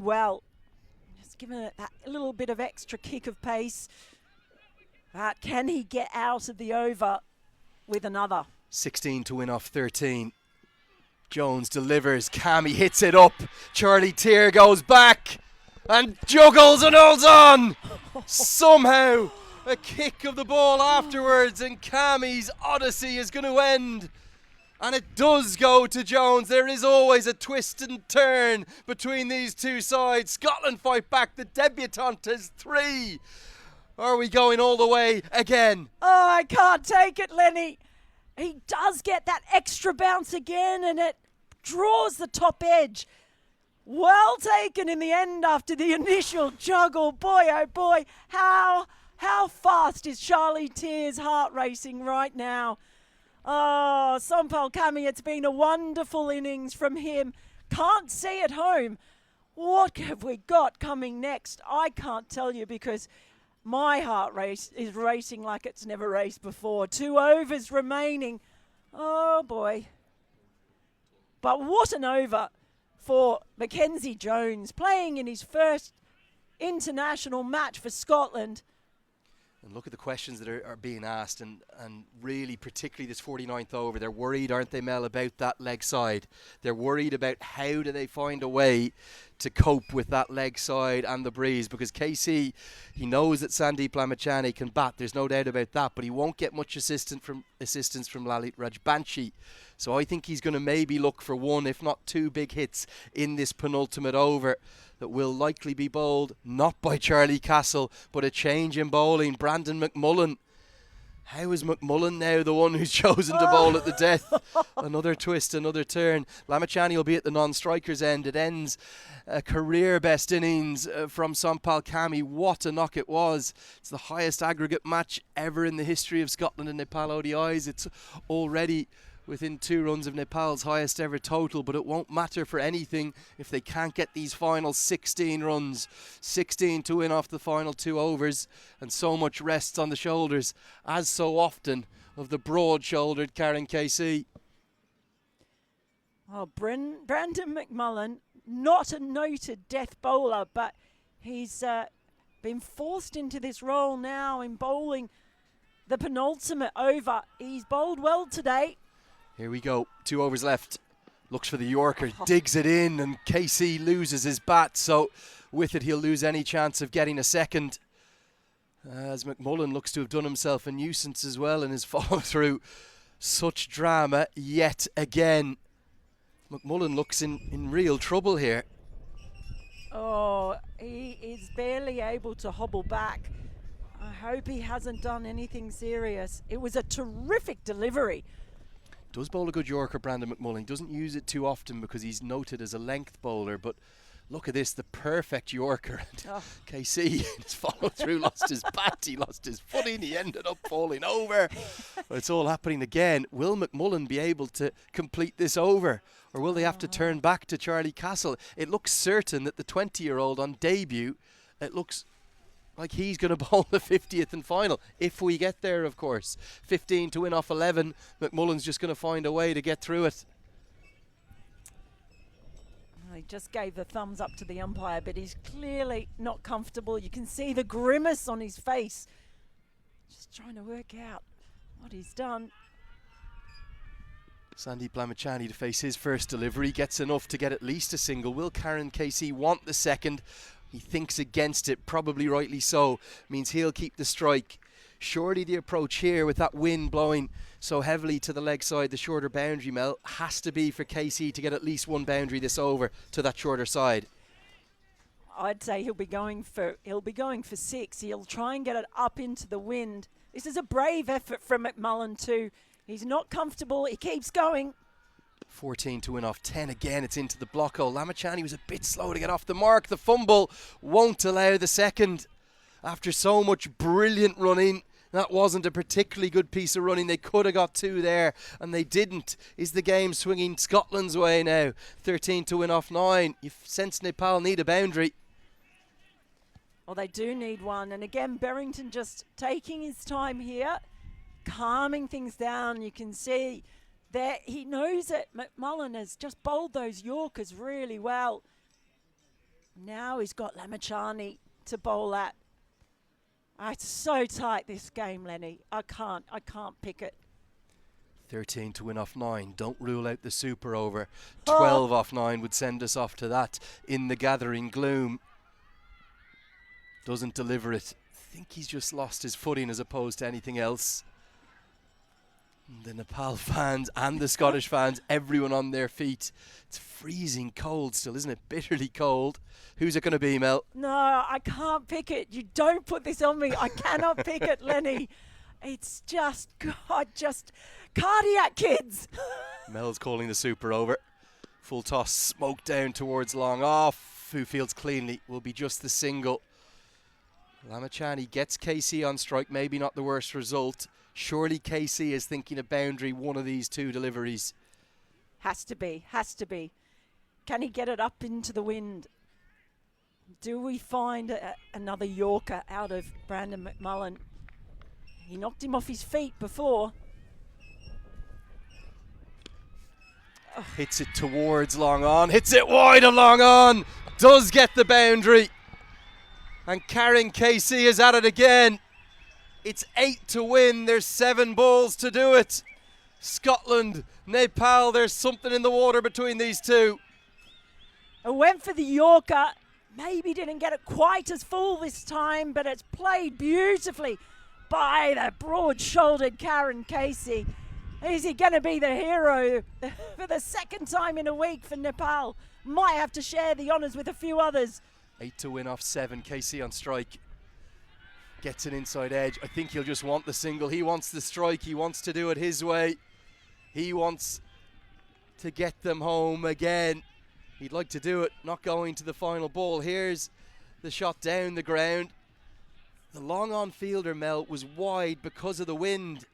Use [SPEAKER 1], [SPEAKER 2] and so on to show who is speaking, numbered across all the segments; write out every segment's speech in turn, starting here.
[SPEAKER 1] well. Just giving it that little bit of extra kick of pace. Can he get out of the over with another?
[SPEAKER 2] 16 to win off 13. Jones delivers. Cammy hits it up. Charlie Tier goes back and juggles and holds on. Somehow a kick of the ball afterwards, and Cammy's odyssey is going to end. And it does go to Jones. There is always a twist and turn between these two sides. Scotland fight back. The debutante is 3. Are we going all the way again?
[SPEAKER 1] Oh, I can't take it, Lenny. He does get that extra bounce again, and it draws the top edge. Well taken in the end after the initial juggle. Boy, oh boy, how fast is Charlie Tier's heart racing right now? Oh, Sompal Kami, it's been a wonderful innings from him. Can't see at home. What have we got coming next? I can't tell you, because my heart race is racing like it's never raced before. 2 overs remaining. Oh, boy. But what an over for Mackenzie Jones, playing in his first international match for Scotland.
[SPEAKER 2] And look at the questions that are being asked, and really particularly this 49th over. They're worried, aren't they, Mel, about that leg side. They're worried about how do they find a way to cope with that leg side and the breeze, because KC, he knows that Sandeep Lamachani can bat, there's no doubt about that, but he won't get much assistance from Lalit Rajbanshi. So I think he's going to maybe look for 1, if not 2 big hits in this penultimate over that will likely be bowled not by Charlie Castle, but a change in bowling. Brandon McMullen. How is McMullen now the one who's chosen to bowl at the death? Another twist, another turn. Lamachani will be at the non-strikers end. It ends a career best innings from Sompal Kami. What a knock it was. It's the highest aggregate match ever in the history of Scotland and Nepal ODIs. It's already within 2 runs of Nepal's highest ever total, but it won't matter for anything if they can't get these final 16 runs. 16 to win off the final 2 overs, and so much rests on the shoulders, as so often, of the broad-shouldered Karen KC.
[SPEAKER 1] Oh, Brandon McMullen, not a noted death bowler, but he's been forced into this role now in bowling the penultimate over. He's bowled well today.
[SPEAKER 2] Here we go, 2 overs left. Looks for the Yorker, digs it in, and KC loses his bat, so with it he'll lose any chance of getting a second. As McMullen looks to have done himself a nuisance as well in his follow through. Such drama yet again. McMullen looks in real trouble here.
[SPEAKER 1] Oh, he is barely able to hobble back. I hope he hasn't done anything serious. It was a terrific delivery.
[SPEAKER 2] Does bowl a good Yorker, Brandon McMullen. Doesn't use it too often because he's noted as a length bowler, but look at this, the perfect Yorker. KC in his follow through lost his bat, he lost his footing, he ended up falling over. But it's all happening again. Will McMullen be able to complete this over, or will they have to turn back to Charlie Castle? It looks certain that the 20-year-old on debut, it looks like he's going to bowl the 50th and final, if we get there, of course. 15 to win off 11. McMullen's just going to find a way to get through it.
[SPEAKER 1] He just gave the thumbs up to the umpire, but he's clearly not comfortable. You can see the grimace on his face. Just trying to work out what he's done.
[SPEAKER 2] Sandeep Lamachani to face his first delivery. Gets enough to get at least a single. Will Karen KC want the second? He thinks against it, probably rightly so. Means he'll keep the strike. Surely the approach here with that wind blowing so heavily to the leg side, the shorter boundary, Mel, has to be for KC to get at least 1 boundary this over to that shorter side.
[SPEAKER 1] I'd say he'll be going for 6. He'll try and get it up into the wind. This is a brave effort from McMullen too. He's not comfortable. He keeps going.
[SPEAKER 2] 14 to win off 10 again. It's into the block hole. Lamachani was a bit slow to get off the mark. The fumble won't allow the second. After so much brilliant running, that wasn't a particularly good piece of running. They could have got 2 there, and they didn't. Is the game swinging Scotland's way now? 13 to win off 9. You sense Nepal need a boundary.
[SPEAKER 1] Well, they do need one. And again, Berrington just taking his time here, calming things down. You can see that he knows that McMullen has just bowled those Yorkers really well. Now he's got Lamachani to bowl at. It's so tight, this game, Lenny. I can't pick it.
[SPEAKER 2] 13 to win off 9. Don't rule out the super over. 12 off 9 would send us off to that in the gathering gloom. Doesn't deliver it. I think he's just lost his footing as opposed to anything else. The Nepal fans and the Scottish fans, everyone on their feet. It's freezing cold still, isn't it? Bitterly cold. Who's it going to be, Mel?
[SPEAKER 1] No, I can't pick it. You don't put this on me. I cannot pick it, Lenny. It's just, God, just cardiac kids.
[SPEAKER 2] Mel's calling the super over. Full toss, smoke down towards long off. Who fields cleanly will be just the single. Lamachani gets KC on strike, maybe not the worst result. Surely KC is thinking a boundary, one of these two deliveries.
[SPEAKER 1] Has to be. Can he get it up into the wind? Do we find another Yorker out of Brandon McMullen? He knocked him off his feet before.
[SPEAKER 2] Hits it towards long on, hits it wide of long on, does get the boundary. And Karen KC is at it again. It's 8 to win. There's 7 balls to do it. Scotland, Nepal, there's something in the water between these two.
[SPEAKER 1] I went for the Yorker. Maybe didn't get it quite as full this time, but it's played beautifully by the broad-shouldered Karen Casey. Is he going to be the hero for the second time in a week for Nepal? Might have to share the honours with a few others.
[SPEAKER 2] 8 to win off 7. KC on strike. Gets an inside edge. I think he'll just want the single. He wants the strike. He wants to do it his way. He wants to get them home again. He'd like to do it, not going to the final ball. Here's the shot down the ground. The long on fielder, Mel, was wide because of the wind.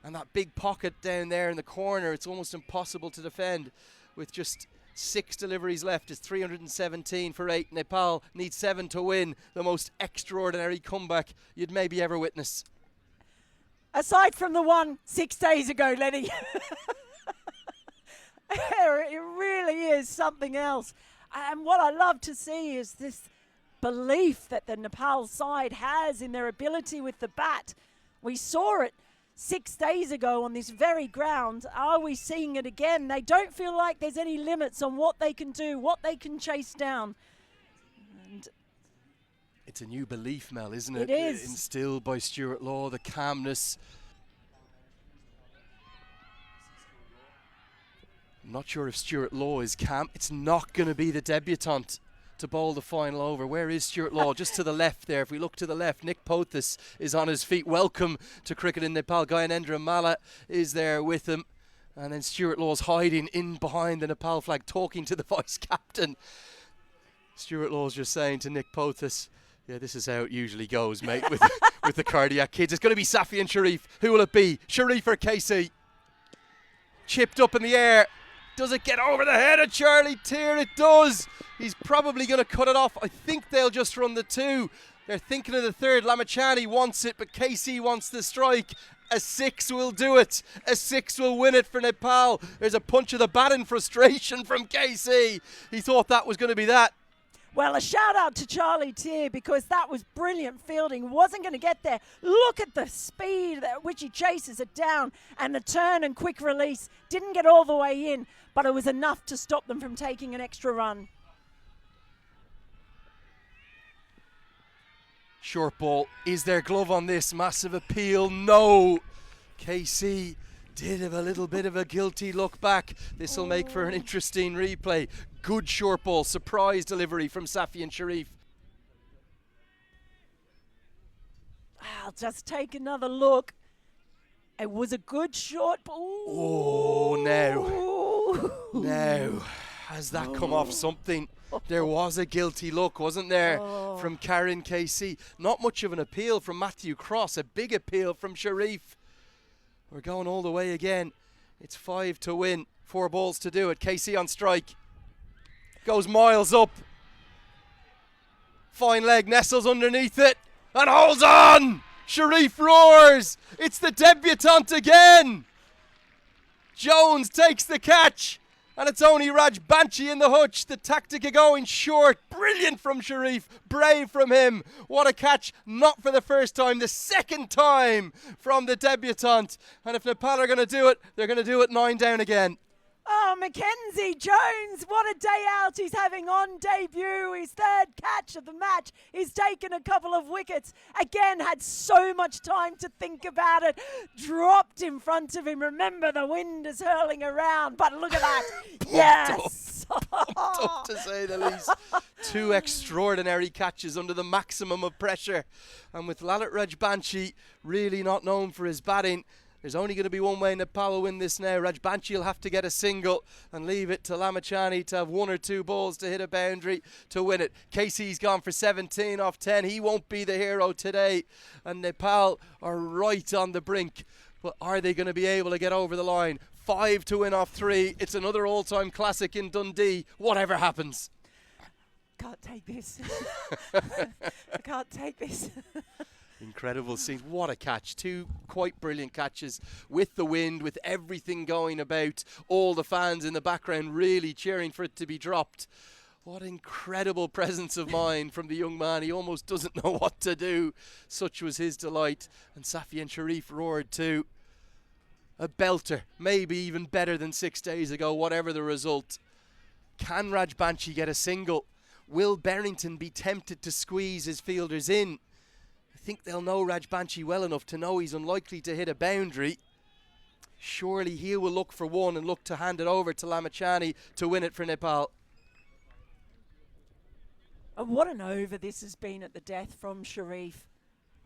[SPEAKER 2] And that big pocket down there in the corner, it's almost impossible to defend. With just 6 deliveries left, it's 317 for 8. Nepal needs 7 to win. The most extraordinary comeback you'd maybe ever witness.
[SPEAKER 1] Aside from the one 6 days ago, Lenny. It really is something else. And what I love to see is this belief that the Nepal side has in their ability with the bat. We saw it 6 days ago on this very ground. Are we seeing it again? They don't feel like there's any limits on what they can do, what they can chase down. And
[SPEAKER 2] it's a new belief, Mel, isn't it?
[SPEAKER 1] It is.
[SPEAKER 2] Instilled by Stuart Law, the calmness. I'm not sure if Stuart Law is calm. It's not going to be the debutant to bowl the final over. Where is Stuart Law? Just to the left there. If we look to the left, Nick Pothis is on his feet. Welcome to cricket in Nepal. Gyanendra Malla is there with him. And then Stuart Law's hiding in behind the Nepal flag, talking to the vice captain. Stuart Law's just saying to Nick Pothis, yeah, this is how it usually goes, mate, with the cardiac kids. It's going to be Safi and Sharif. Who will it be? Sharif or KC? Chipped up in the air. Does it get over the head of Charlie Tier? It does. He's probably going to cut it off. I think they'll just run the 2. They're thinking of the 3rd. Lamachani wants it, but KC wants the strike. A 6 will do it. A 6 will win it for Nepal. There's a punch of the bat in frustration from KC. He thought that was going to be that.
[SPEAKER 1] well, a shout out to Charlie Tier because that was brilliant fielding. Wasn't going to get there. Look at the speed at which he chases it down and the turn and quick release. Didn't get all the way in, but it was enough to stop them from taking an extra run.
[SPEAKER 2] Short ball. Is there glove on this? Massive appeal. No. KC did have a little bit of a guilty look back. This will make for an interesting replay. Good short ball. Surprise delivery from Safi and Sharif.
[SPEAKER 1] I'll just take another look. It was a good short ball.
[SPEAKER 2] Oh, now. Now. Has that come off something? There was a guilty look, wasn't there, from Karen KC. Not much of an appeal from Matthew Cross. A big appeal from Sharif. We're going all the way again. It's 5 to win. 4 balls to do it. KC on strike. Goes miles up. Fine leg nestles underneath it. And holds on! Sharif roars! It's the debutant again! Jones takes the catch. And it's only Raj Banchi in the hutch. The tactic of going short. Brilliant from Sharif. Brave from him. What a catch. Not for the first time. The second time from the debutant. And if Nepal are going to do it, they're going to do it 9 down again.
[SPEAKER 1] Oh, Mackenzie Jones, what a day out he's having on debut. His third catch of the match. He's taken a couple of wickets. Again, had so much time to think about it. Dropped in front of him. Remember, the wind is hurling around, but look at that. Yes.
[SPEAKER 2] Pumped up, to say the least. 2 extraordinary catches under the maximum of pressure. And with Lalit Rajbanshi really not known for his batting, there's only going to be one way Nepal will win this now. Rajbanshi will have to get a single and leave it to Lamachani to have 1 or 2 balls to hit a boundary to win it. Casey's gone for 17 off 10. He won't be the hero today. And Nepal are right on the brink. But are they going to be able to get over the line? 5 to win off 3. It's another all-time classic in Dundee. Whatever happens.
[SPEAKER 1] Can't take this. I can't take this.
[SPEAKER 2] Incredible scene. What a catch. 2 quite brilliant catches with the wind, with everything going about. All the fans in the background really cheering for it to be dropped. What incredible presence of mind from the young man. He almost doesn't know what to do. Such was his delight. And Safi and Sharif roared too. A belter. Maybe even better than 6 days ago, whatever the result. Can Rajbanshi get a single? Will Berrington be tempted to squeeze his fielders in? I think they'll know Rajbanshi well enough to know he's unlikely to hit a boundary. Surely he will look for one and look to hand it over to Lamachani to win it for Nepal.
[SPEAKER 1] And what an over this has been at the death from Sharif.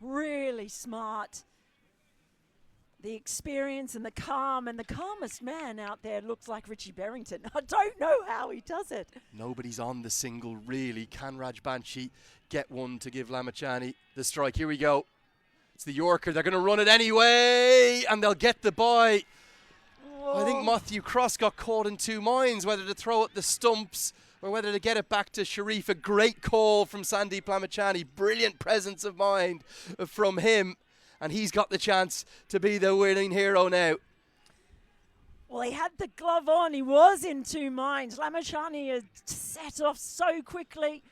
[SPEAKER 1] Really smart. The experience and the calm, and the calmest man out there looks like Richie Berrington. I don't know how he does it.
[SPEAKER 2] Nobody's on the single, really. Can Rajbanshi get one to give Lamachani the strike? Here we go. It's the Yorker. They're going to run it anyway, and they'll get the bye.
[SPEAKER 1] Whoa.
[SPEAKER 2] I think Matthew Cross got caught in 2 minds, whether to throw at the stumps or whether to get it back to Sharif. A great call from Sandeep Lamachani. Brilliant presence of mind from him. And he's got the chance to be the winning hero now.
[SPEAKER 1] Well, he had the glove on. He was in 2 minds. Lamachani had set off so quickly.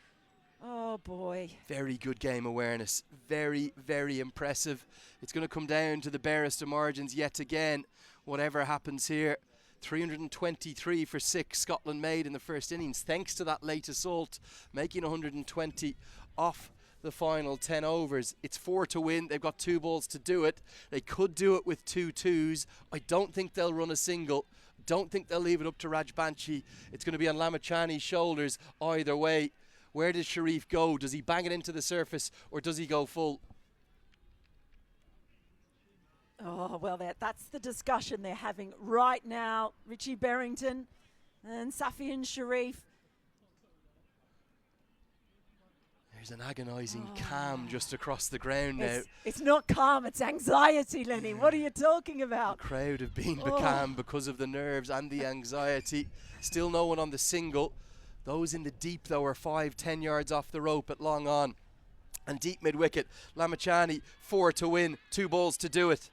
[SPEAKER 1] Oh, boy.
[SPEAKER 2] Very good game awareness. Very, very impressive. It's going to come down to the barest of margins yet again. Whatever happens here. 323 for 6 Scotland made in the first innings, thanks to that late assault, making 120 off the final 10 overs. It's 4 to win. They've got 2 balls to do it. They could do it with 2 twos. I don't think they'll run a single. Don't think they'll leave it up to Rajbanshi. It's going to be on Lamachani's shoulders either way. Where does Sharif go? Does he bang it into the surface or does he go full?
[SPEAKER 1] Oh, well, that's the discussion they're having right now. Richie Berrington and Safi and Sharif.
[SPEAKER 2] There's an agonising calm just across the ground now.
[SPEAKER 1] It's not calm, it's anxiety, Lenny. What are you talking about?
[SPEAKER 2] The crowd have been becalmed because of the nerves and the anxiety. Still no one on the single. Those in the deep, though, are 5-10 yards off the rope at long on. And deep mid-wicket, Lamachani, 4 to win, 2 balls to do it.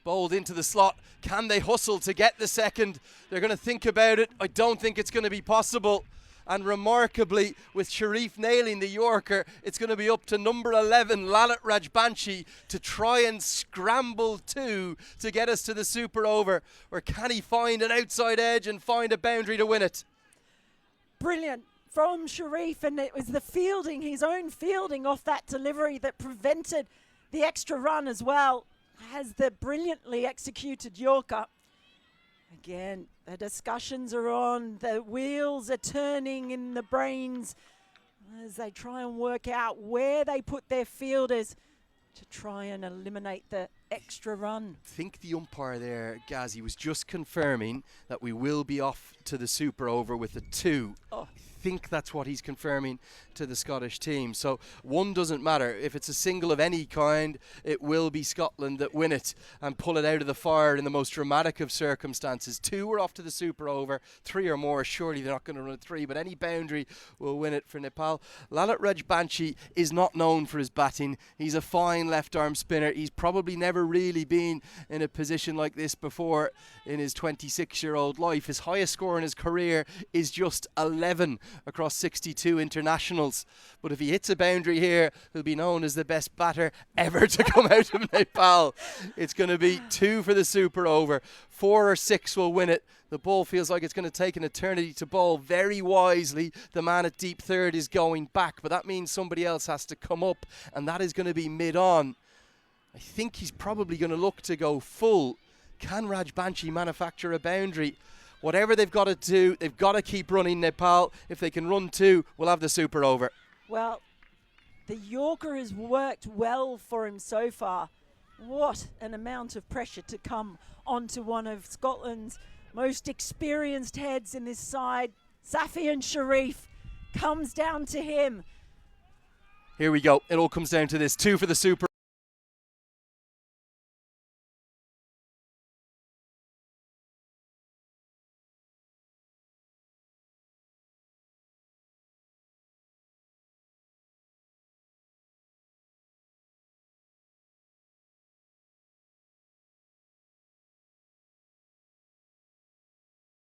[SPEAKER 2] Bowled into the slot. Can they hustle to get the second? They're going to think about it. I don't think it's going to be possible. And remarkably, with Sharif nailing the Yorker, it's going to be up to number 11, Lalit Rajbanshi, to try and scramble 2 to get us to the super over. Or can he find an outside edge and find a boundary to win it?
[SPEAKER 1] Brilliant from Sharif, and it was the fielding, his own fielding off that delivery that prevented the extra run as well. Has the brilliantly executed Yorker. Again, the discussions are on, the wheels are turning in the brains as they try and work out where they put their fielders to try and eliminate the extra run.
[SPEAKER 2] I think the umpire there, Gazzy, was just confirming that we will be off to the super over with a 2.
[SPEAKER 1] Oh.
[SPEAKER 2] I think that's what he's confirming to the Scottish team. So one doesn't matter. If it's a single of any kind, it will be Scotland that win it and pull it out of the fire in the most dramatic of circumstances. 2 are off to the super over, 3 or more, surely they're not going to run 3, but any boundary will win it for Nepal. Lalit Rajbanshi is not known for his batting. He's a fine left arm spinner. He's probably never really been in a position like this before in his 26-year-old life. His highest score in his career is just 11 across 62 internationals. But if he hits a boundary here, he'll be known as the best batter ever to come out of Nepal. It's going to be 2 for the super over. 4 or 6 will win it. The ball feels like it's going to take an eternity to bowl. Very wisely, the man at deep third is going back, but that means somebody else has to come up, and that is going to be mid-on. I think he's probably going to look to go full. Can Rajbanshi manufacture a boundary? Whatever they've got to do, they've got to keep running Nepal. If they can run 2, we'll have the super over.
[SPEAKER 1] Well, the Yorker has worked well for him so far. What an amount of pressure to come onto one of Scotland's most experienced heads in this side. Safian Sharif comes down to him.
[SPEAKER 2] Here we go. It all comes down to this. 2 for the super.